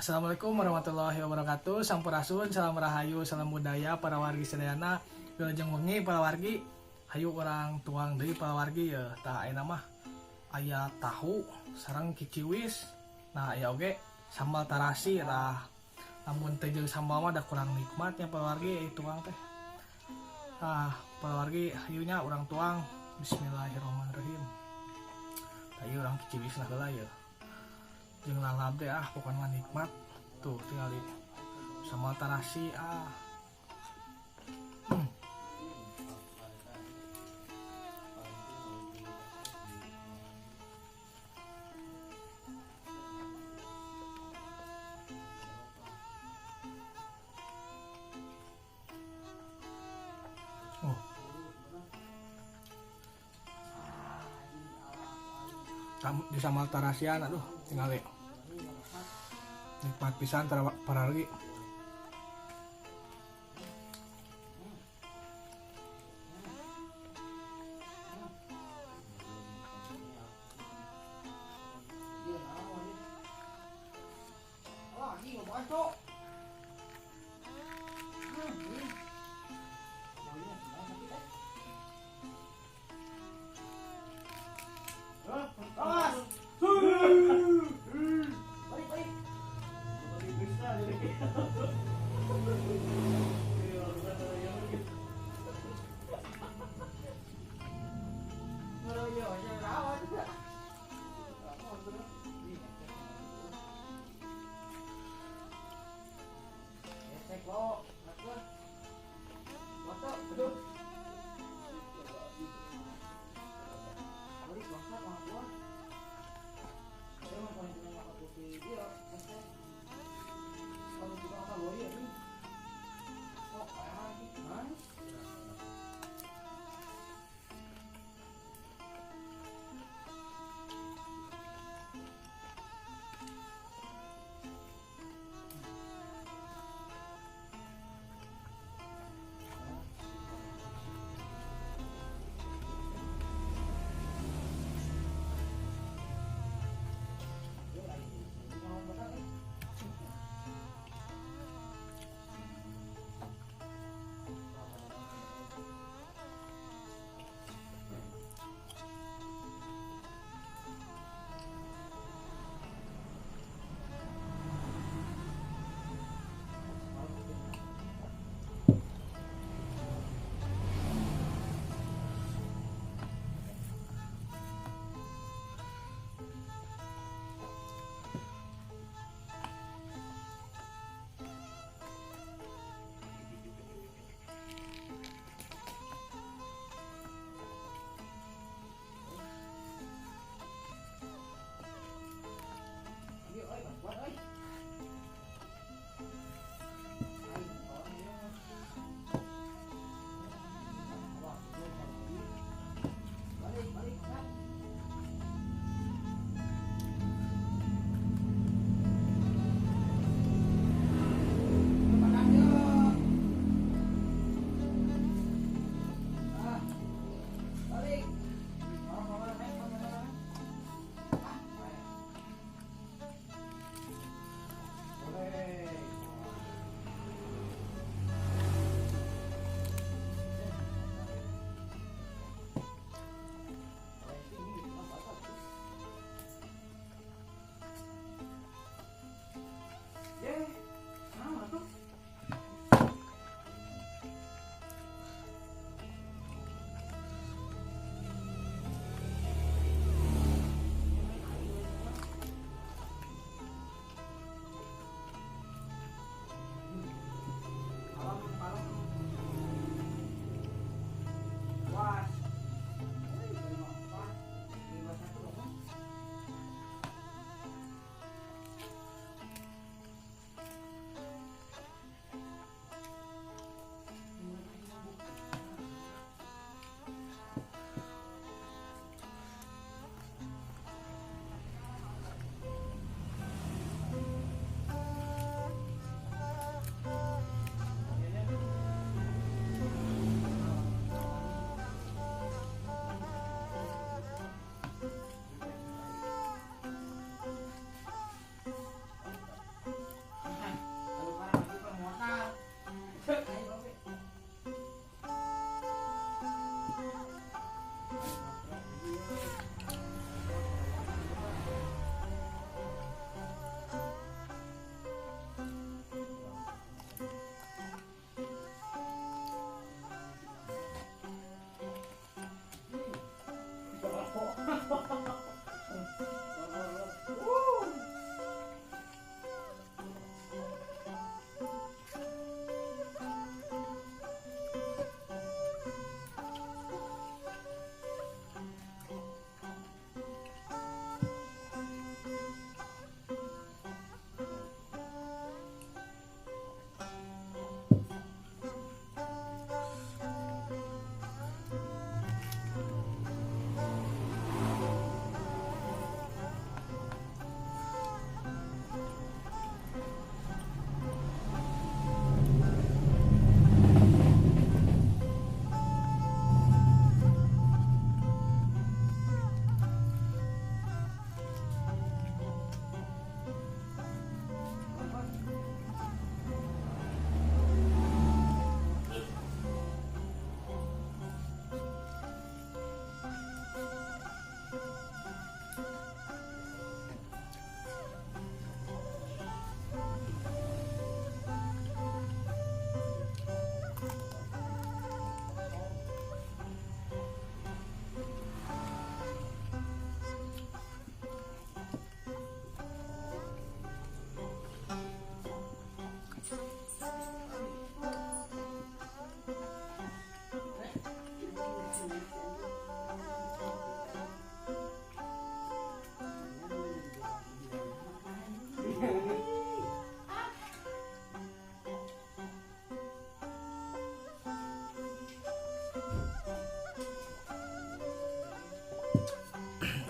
Assalamualaikum warahmatullahi wabarakatuh. Sampurasun, salam rahayu, salam budaya para wargi sedayana. Wilujeng wengi para wargi, hayu orang tuang deui para wargi ya. Tah ayeuna mah aya tahu sareng kiciwis. Nah, aya oge sambal tarasi tah. Namun teh jeung sambal mah da kurang nikmatnya para wargi tuang teh. Para wargi hayunya urang tuang. Bismillahirrahmanirrahim. Hayu urang kiciwis lah heula ya. Jeung lalap deh pokoknya nikmat tuh tinggal sama tarasi di sama tarasian aduh tinggal nikmat pisan para lagi.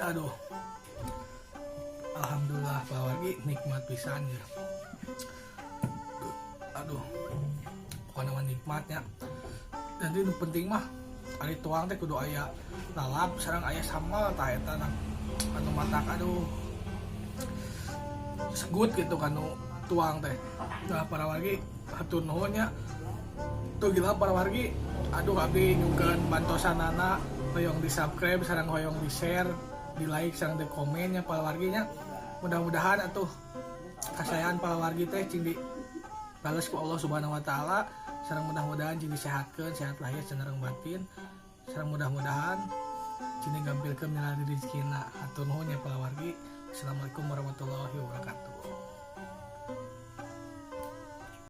Aduh, alhamdulillah para wargi nikmat pisan ya. Aduh, pokoknya mah nikmatnya. Dan itu penting mah ari tuang teh kudu aya lalap sareng aya sambal tah eta anu matak aduh segut gitu kanu tuang teh. Nah para wargi hatur nuhun nya. Tuh gila para wargi, aduh abdi nyungkeun bantosanana hoyong di subscribe sareng hoyong di share, di like sareng di komen nya para warginya. Mudah-mudahan atuh kasayaan para wargi teh cing di balas ku Allah Subhanahu wa taala. Sareng mudah-mudahan cing disehatkeun, sehat lahir cenderung batin. Sareng mudah-mudahan cing digampilkeun milari rezekina. Hatur nuhun ya para wargi. Assalamualaikum warahmatullahi wabarakatuh.